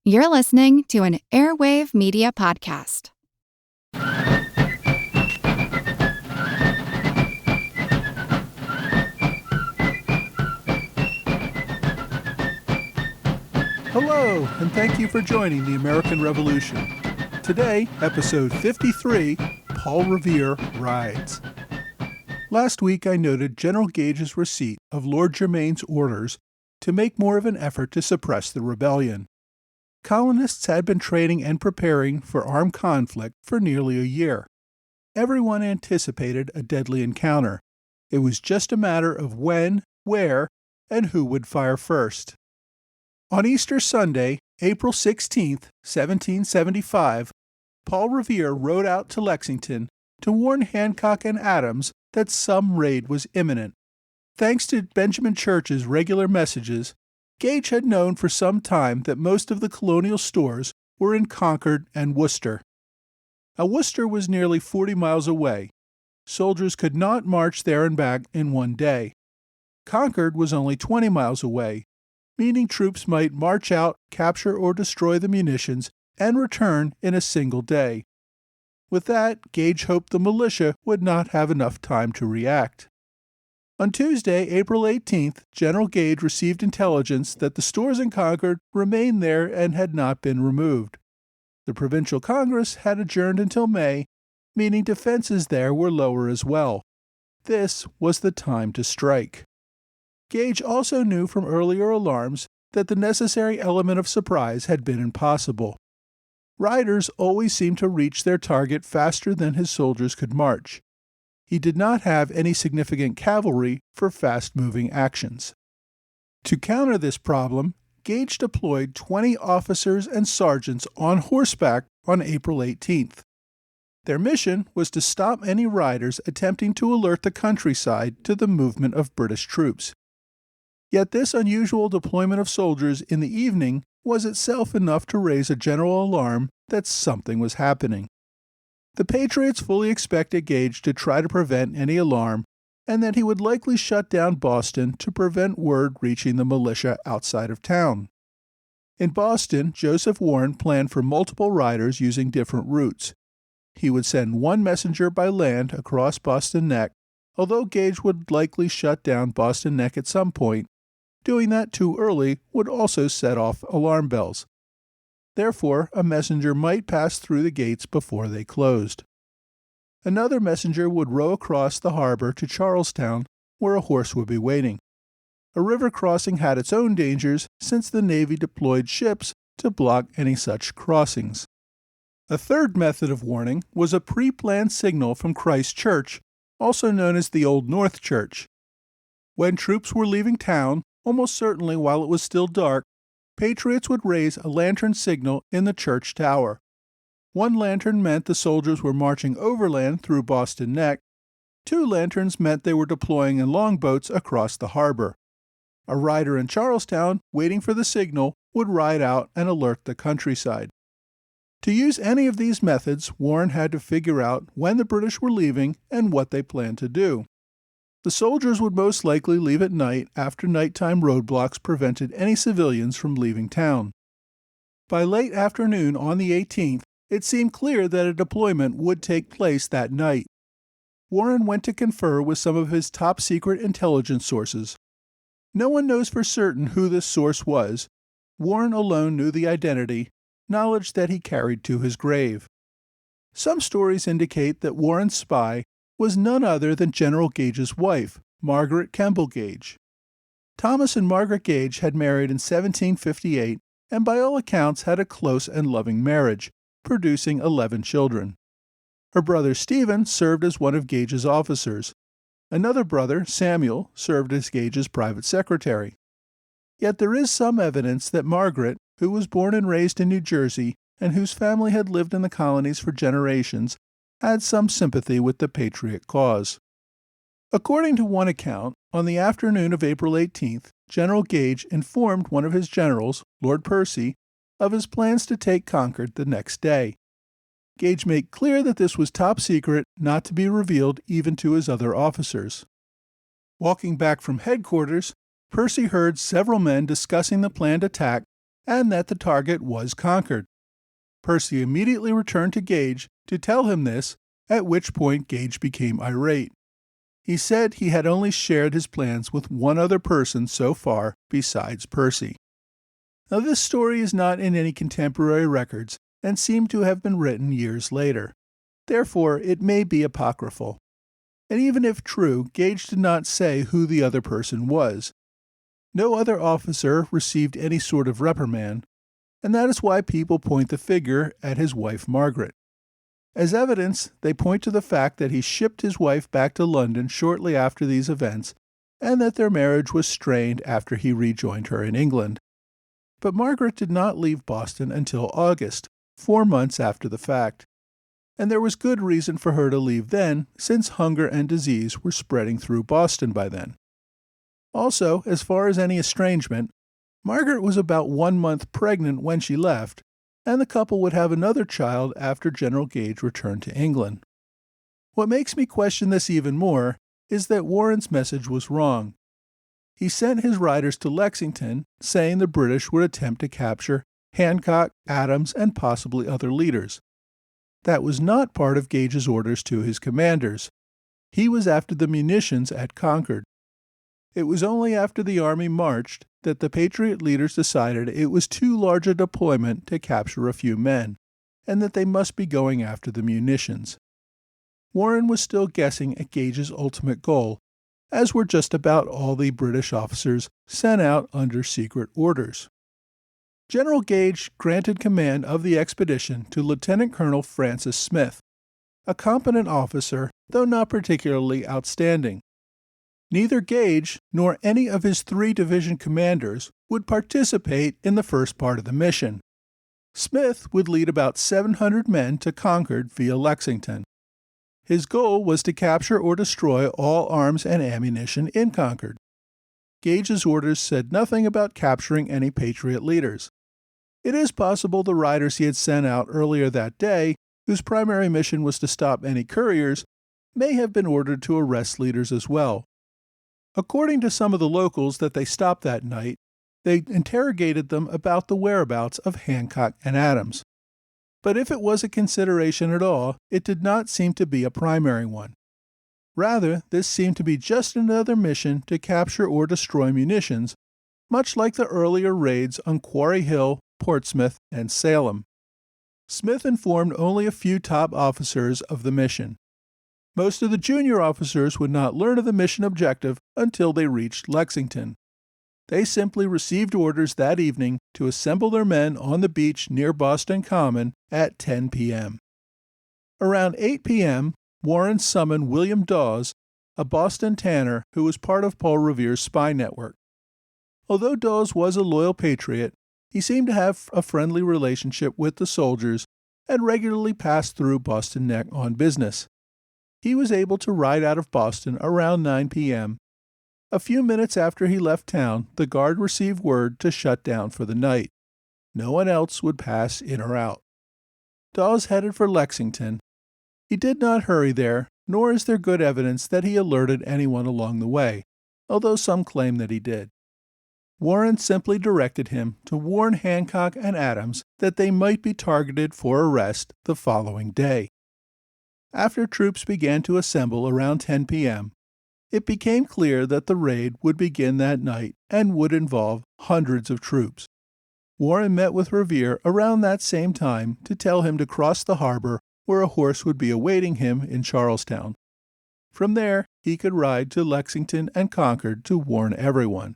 You're listening to an Airwave Media Podcast. Hello, and thank you for joining the American Revolution. Today, episode 53, Paul Revere Rides. Last week I noted General Gage's receipt of Lord Germain's orders to make more of an effort to suppress the rebellion. Colonists had been training and preparing for armed conflict for nearly a year. Everyone anticipated a deadly encounter. It was just a matter of when, where, and who would fire first. On Easter Sunday, April 16, 1775, Paul Revere rode out to Lexington to warn Hancock and Adams that some raid was imminent. Thanks to Benjamin Church's regular messages, Gage had known for some time that most of the colonial stores were in Concord and Worcester. Now, Worcester was nearly 40 miles away. Soldiers could not march there and back in one day. Concord was only 20 miles away, meaning troops might march out, capture or destroy the munitions, and return in a single day. With that, Gage hoped the militia would not have enough time to react. On Tuesday, April 18th, General Gage received intelligence that the stores in Concord remained there and had not been removed. The Provincial Congress had adjourned until May, meaning defenses there were lower as well. This was the time to strike. Gage also knew from earlier alarms that the necessary element of surprise had been impossible. Riders always seemed to reach their target faster than his soldiers could march. He did not have any significant cavalry for fast-moving actions. To counter this problem, Gage deployed 20 officers and sergeants on horseback on April 18th. Their mission was to stop any riders attempting to alert the countryside to the movement of British troops. Yet this unusual deployment of soldiers in the evening was itself enough to raise a general alarm that something was happening. The Patriots fully expected Gage to try to prevent any alarm, and that he would likely shut down Boston to prevent word reaching the militia outside of town. In Boston, Joseph Warren planned for multiple riders using different routes. He would send one messenger by land across Boston Neck, although Gage would likely shut down Boston Neck at some point. Doing that too early would also set off alarm bells. Therefore, a messenger might pass through the gates before they closed. Another messenger would row across the harbor to Charlestown, where a horse would be waiting. A river crossing had its own dangers since the Navy deployed ships to block any such crossings. A third method of warning was a pre-planned signal from Christ Church, also known as the Old North Church. When troops were leaving town, almost certainly while it was still dark, Patriots would raise a lantern signal in the church tower. One lantern meant the soldiers were marching overland through Boston Neck. 2 lanterns meant they were deploying in longboats across the harbor. A rider in Charlestown, waiting for the signal, would ride out and alert the countryside. To use any of these methods, Warren had to figure out when the British were leaving and what they planned to do. The soldiers would most likely leave at night after nighttime roadblocks prevented any civilians from leaving town. By late afternoon on the 18th, it seemed clear that a deployment would take place that night. Warren went to confer with some of his top-secret intelligence sources. No one knows for certain who this source was. Warren alone knew the identity, knowledge that he carried to his grave. Some stories indicate that Warren's spy was none other than General Gage's wife, Margaret Kemble Gage. Thomas and Margaret Gage had married in 1758 and by all accounts had a close and loving marriage, producing 11 children. Her brother Stephen served as one of Gage's officers. Another brother, Samuel, served as Gage's private secretary. Yet there is some evidence that Margaret, who was born and raised in New Jersey and whose family had lived in the colonies for generations, had some sympathy with the Patriot cause. According to one account, on the afternoon of April 18th, General Gage informed one of his generals, Lord Percy, of his plans to take Concord the next day. Gage made clear that this was top secret, not to be revealed even to his other officers. Walking back from headquarters, Percy heard several men discussing the planned attack and that the target was Concord. Percy immediately returned to Gage to tell him this, at which point Gage became irate. He said he had only shared his plans with one other person so far besides Percy. Now, this story is not in any contemporary records and seemed to have been written years later. Therefore, it may be apocryphal. And even if true, Gage did not say who the other person was. No other officer received any sort of reprimand, and that is why people point the finger at his wife Margaret. As evidence, they point to the fact that he shipped his wife back to London shortly after these events, and that their marriage was strained after he rejoined her in England. But Margaret did not leave Boston until August, 4 months after the fact. And there was good reason for her to leave then, since hunger and disease were spreading through Boston by then. Also, as far as any estrangement, Margaret was about 1 month pregnant when she left, and the couple would have another child after General Gage returned to England. What makes me question this even more is that Warren's message was wrong. He sent his riders to Lexington, saying the British would attempt to capture Hancock, Adams, and possibly other leaders. That was not part of Gage's orders to his commanders. He was after the munitions at Concord. It was only after the army marched that the Patriot leaders decided it was too large a deployment to capture a few men, and that they must be going after the munitions. Warren was still guessing at Gage's ultimate goal, as were just about all the British officers sent out under secret orders. General Gage granted command of the expedition to Lieutenant Colonel Francis Smith, a competent officer, though not particularly outstanding. Neither Gage nor any of his 3 division commanders would participate in the first part of the mission. Smith would lead about 700 men to Concord via Lexington. His goal was to capture or destroy all arms and ammunition in Concord. Gage's orders said nothing about capturing any Patriot leaders. It is possible the riders he had sent out earlier that day, whose primary mission was to stop any couriers, may have been ordered to arrest leaders as well. According to some of the locals that they stopped that night, they interrogated them about the whereabouts of Hancock and Adams. But if it was a consideration at all, it did not seem to be a primary one. Rather, this seemed to be just another mission to capture or destroy munitions, much like the earlier raids on Quarry Hill, Portsmouth, and Salem. Smith informed only a few top officers of the mission. Most of the junior officers would not learn of the mission objective until they reached Lexington. They simply received orders that evening to assemble their men on the beach near Boston Common at 10 p.m. Around 8 p.m., Warren summoned William Dawes, a Boston tanner who was part of Paul Revere's spy network. Although Dawes was a loyal patriot, he seemed to have a friendly relationship with the soldiers and regularly passed through Boston Neck on business. He was able to ride out of Boston around 9 p.m. A few minutes after he left town, the guard received word to shut down for the night. No one else would pass in or out. Dawes headed for Lexington. He did not hurry there, nor is there good evidence that he alerted anyone along the way, although some claim that he did. Warren simply directed him to warn Hancock and Adams that they might be targeted for arrest the following day. After troops began to assemble around 10 p.m., it became clear that the raid would begin that night and would involve hundreds of troops. Warren met with Revere around that same time to tell him to cross the harbor where a horse would be awaiting him in Charlestown. From there, he could ride to Lexington and Concord to warn everyone.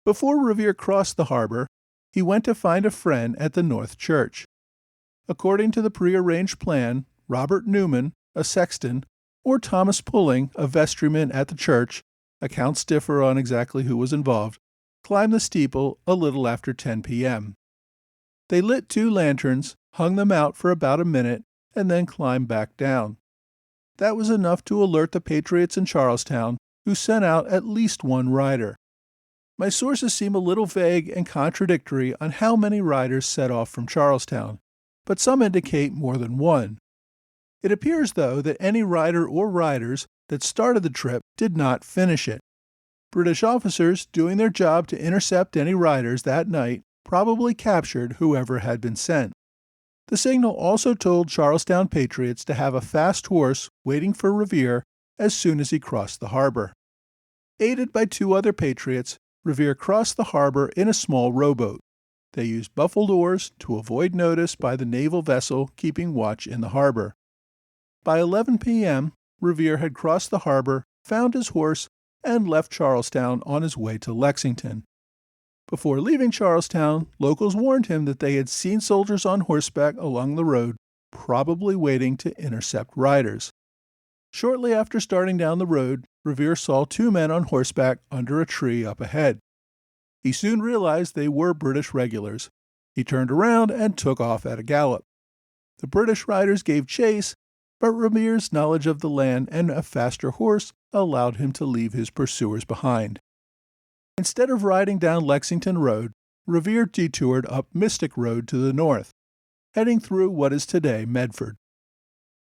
Before Revere crossed the harbor, he went to find a friend at the North Church. According to the prearranged plan, Robert Newman, a sexton, or Thomas Pulling, a vestryman at the church, accounts differ on exactly who was involved, climbed the steeple a little after 10 p.m. They lit 2 lanterns, hung them out for about a minute, and then climbed back down. That was enough to alert the Patriots in Charlestown, who sent out at least 1 rider. My sources seem a little vague and contradictory on how many riders set off from Charlestown, but some indicate more than 1. It appears, though, that any rider or riders that started the trip did not finish it. British officers doing their job to intercept any riders that night probably captured whoever had been sent. The signal also told Charlestown Patriots to have a fast horse waiting for Revere as soon as he crossed the harbor. Aided by 2 other Patriots, Revere crossed the harbor in a small rowboat. They used buffled oars to avoid notice by the naval vessel keeping watch in the harbor. By 11 p.m., Revere had crossed the harbor, found his horse, and left Charlestown on his way to Lexington. Before leaving Charlestown, locals warned him that they had seen soldiers on horseback along the road, probably waiting to intercept riders. Shortly after starting down the road, Revere saw 2 men on horseback under a tree up ahead. He soon realized they were British regulars. He turned around and took off at a gallop. The British riders gave chase, but Revere's knowledge of the land and a faster horse allowed him to leave his pursuers behind. Instead of riding down Lexington Road, Revere detoured up Mystic Road to the north, heading through what is today Medford.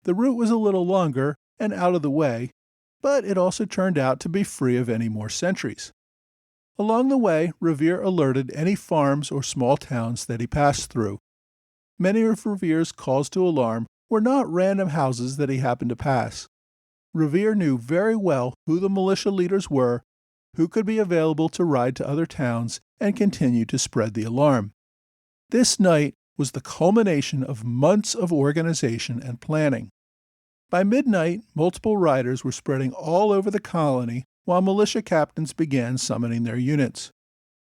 The route was a little longer and out of the way, but it also turned out to be free of any more sentries. Along the way, Revere alerted any farms or small towns that he passed through. Many of Revere's calls to alarm were not random houses that he happened to pass. Revere knew very well who the militia leaders were, who could be available to ride to other towns and continue to spread the alarm. This night was the culmination of months of organization and planning. By midnight, multiple riders were spreading all over the colony while militia captains began summoning their units.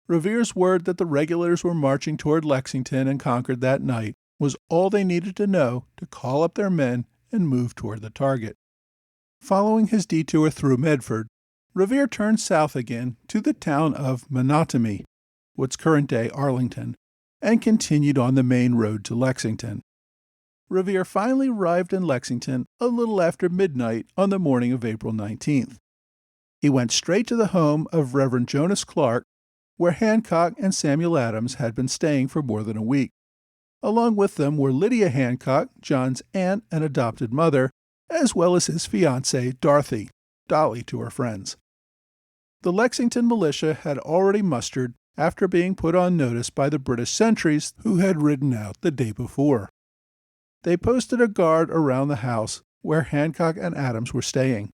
Revere's word that the regulars were marching toward Lexington and Concord that night was all they needed to know to call up their men and move toward the target. Following his detour through Medford, Revere turned south again to the town of Menotomy, what's current-day Arlington, and continued on the main road to Lexington. Revere finally arrived in Lexington a little after midnight on the morning of April 19th. He went straight to the home of Reverend Jonas Clark, where Hancock and Samuel Adams had been staying for more than a week. Along with them were Lydia Hancock, John's aunt and adopted mother, as well as his fiancée, Dorothy, Dolly to her friends. The Lexington militia had already mustered after being put on notice by the British sentries who had ridden out the day before. They posted a guard around the house where Hancock and Adams were staying,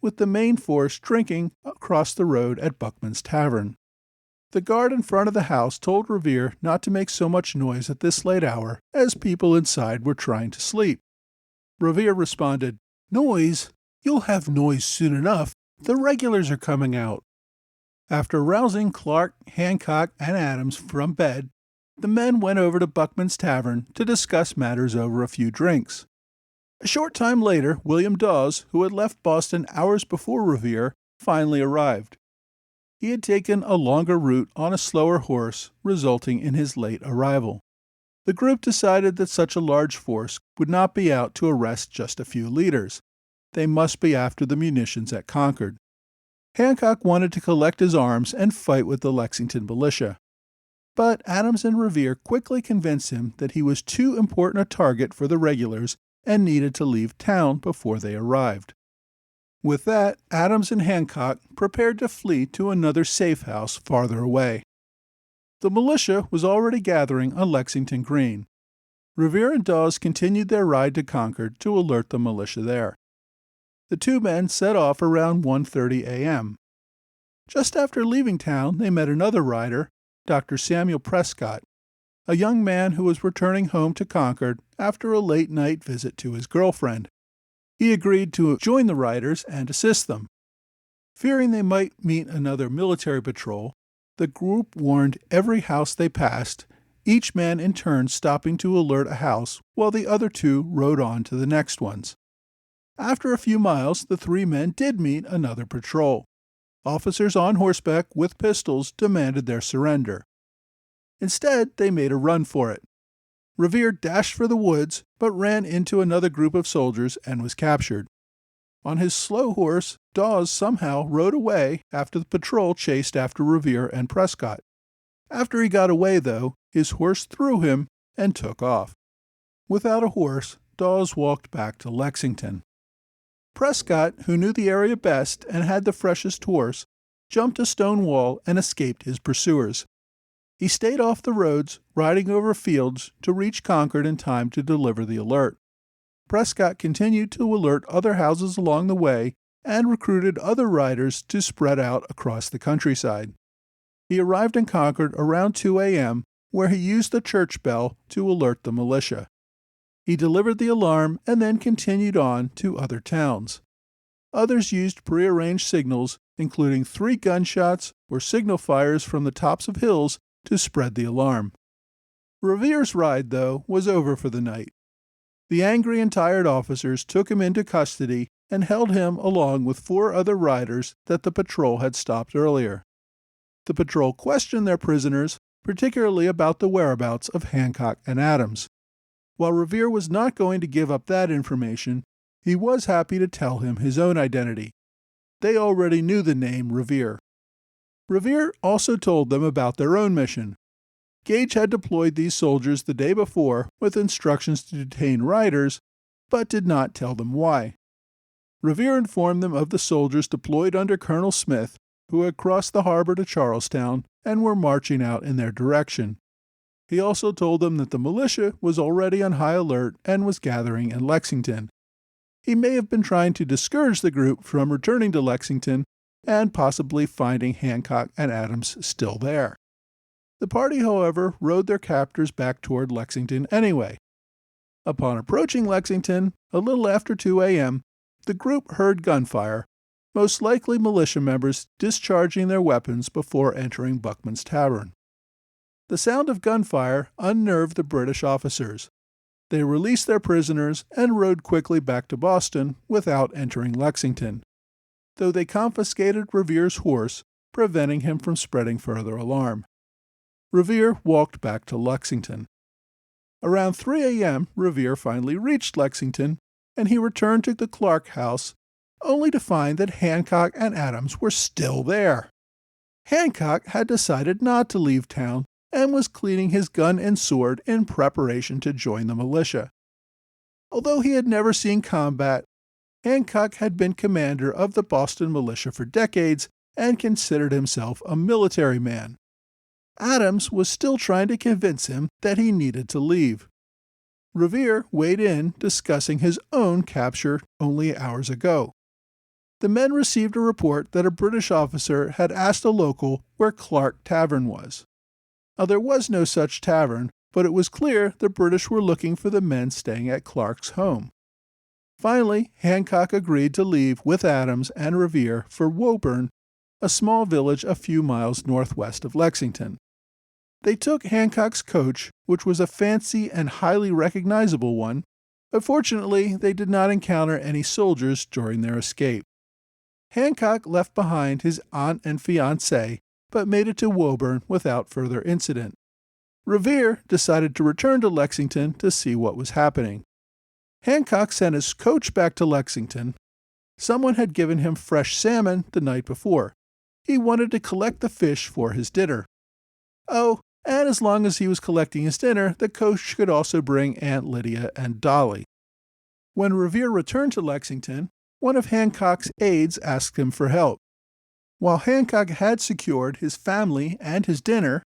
with the main force drinking across the road at Buckman's Tavern. The guard in front of the house told Revere not to make so much noise at this late hour, as people inside were trying to sleep. Revere responded, "Noise? You'll have noise soon enough. The regulars are coming out." After rousing Clark, Hancock, and Adams from bed, the men went over to Buckman's Tavern to discuss matters over a few drinks. A short time later, William Dawes, who had left Boston hours before Revere, finally arrived. He had taken a longer route on a slower horse, resulting in his late arrival. The group decided that such a large force would not be out to arrest just a few leaders. They must be after the munitions at Concord. Hancock wanted to collect his arms and fight with the Lexington militia. But Adams and Revere quickly convinced him that he was too important a target for the regulars and needed to leave town before they arrived. With that, Adams and Hancock prepared to flee to another safe house farther away. The militia was already gathering on Lexington Green. Revere and Dawes continued their ride to Concord to alert the militia there. The 2 men set off around 1:30 a.m. Just after leaving town, they met another rider, Dr. Samuel Prescott, a young man who was returning home to Concord after a late-night visit to his girlfriend. He agreed to join the riders and assist them. Fearing they might meet another military patrol, the group warned every house they passed, each man in turn stopping to alert a house while the other 2 rode on to the next ones. After a few miles, the 3 men did meet another patrol. Officers on horseback with pistols demanded their surrender. Instead, they made a run for it. Revere dashed for the woods, but ran into another group of soldiers and was captured. On his slow horse, Dawes somehow rode away after the patrol chased after Revere and Prescott. After he got away, though, his horse threw him and took off. Without a horse, Dawes walked back to Lexington. Prescott, who knew the area best and had the freshest horse, jumped a stone wall and escaped his pursuers. He stayed off the roads, riding over fields to reach Concord in time to deliver the alert. Prescott continued to alert other houses along the way and recruited other riders to spread out across the countryside. He arrived in Concord around 2 a.m., where he used the church bell to alert the militia. He delivered the alarm and then continued on to other towns. Others used prearranged signals, including 3 gunshots or signal fires from the tops of hills to spread the alarm. Revere's ride, though, was over for the night. The angry and tired officers took him into custody and held him along with 4 other riders that the patrol had stopped earlier. The patrol questioned their prisoners, particularly about the whereabouts of Hancock and Adams. While Revere was not going to give up that information, he was happy to tell him his own identity. They already knew the name Revere. Revere also told them about their own mission. Gage had deployed these soldiers the day before with instructions to detain riders, but did not tell them why. Revere informed them of the soldiers deployed under Colonel Smith, who had crossed the harbor to Charlestown and were marching out in their direction. He also told them that the militia was already on high alert and was gathering in Lexington. He may have been trying to discourage the group from returning to Lexington and possibly finding Hancock and Adams still there. The party, however, rode their captors back toward Lexington anyway. Upon approaching Lexington, a little after 2 a.m., the group heard gunfire, most likely militia members discharging their weapons before entering Buckman's Tavern. The sound of gunfire unnerved the British officers. They released their prisoners and rode quickly back to Boston without entering Lexington, though they confiscated Revere's horse, preventing him from spreading further alarm. Revere walked back to Lexington. Around 3 a.m., Revere finally reached Lexington, and he returned to the Clark house, only to find that Hancock and Adams were still there. Hancock had decided not to leave town and was cleaning his gun and sword in preparation to join the militia. Although he had never seen combat, Hancock had been commander of the Boston militia for decades and considered himself a military man. Adams was still trying to convince him that he needed to leave. Revere weighed in, discussing his own capture only hours ago. The men received a report that a British officer had asked a local where Clark Tavern was. Now, there was no such tavern, but it was clear the British were looking for the men staying at Clark's home. Finally, Hancock agreed to leave with Adams and Revere for Woburn, a small village a few miles northwest of Lexington. They took Hancock's coach, which was a fancy and highly recognizable one, but fortunately they did not encounter any soldiers during their escape. Hancock left behind his aunt and fiancée, but made it to Woburn without further incident. Revere decided to return to Lexington to see what was happening. Hancock sent his coach back to Lexington. Someone had given him fresh salmon the night before. He wanted to collect the fish for his dinner. Oh, and as long as he was collecting his dinner, the coach could also bring Aunt Lydia and Dolly. When Revere returned to Lexington, one of Hancock's aides asked him for help. While Hancock had secured his family and his dinner,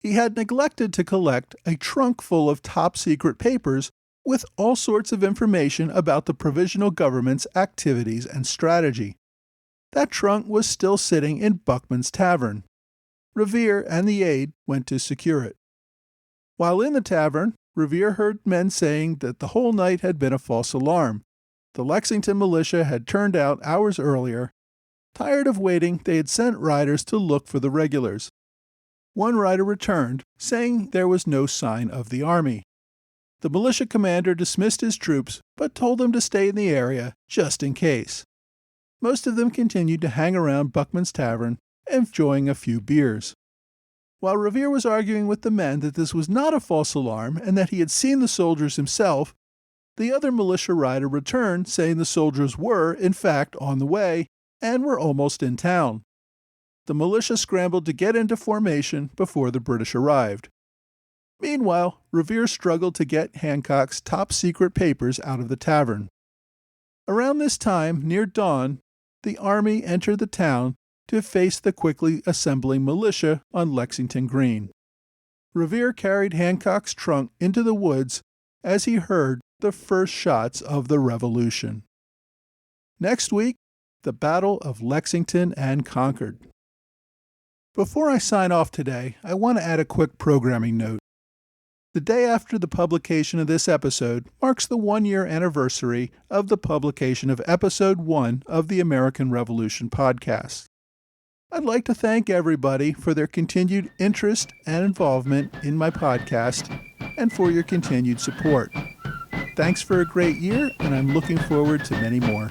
he had neglected to collect a trunk full of top-secret papers with all sorts of information about the provisional government's activities and strategy. That trunk was still sitting in Buckman's Tavern. Revere and the aide went to secure it. While in the tavern, Revere heard men saying that the whole night had been a false alarm. The Lexington militia had turned out hours earlier. Tired of waiting, they had sent riders to look for the regulars. One rider returned, saying there was no sign of the army. The militia commander dismissed his troops, but told them to stay in the area just in case. Most of them continued to hang around Buckman's Tavern, enjoying a few beers. While Revere was arguing with the men that this was not a false alarm and that he had seen the soldiers himself, the other militia rider returned saying the soldiers were, in fact, on the way and were almost in town. The militia scrambled to get into formation before the British arrived. Meanwhile, Revere struggled to get Hancock's top-secret papers out of the tavern. Around this time, near dawn, the army entered the town to face the quickly assembling militia on Lexington Green. Revere carried Hancock's trunk into the woods as he heard the first shots of the Revolution. Next week, the Battle of Lexington and Concord. Before I sign off today, I want to add a quick programming note. The day after the publication of this episode marks the 1-year anniversary of the publication of Episode 1 of the American Revolution podcast. I'd like to thank everybody for their continued interest and involvement in my podcast and for your continued support. Thanks for a great year, and I'm looking forward to many more.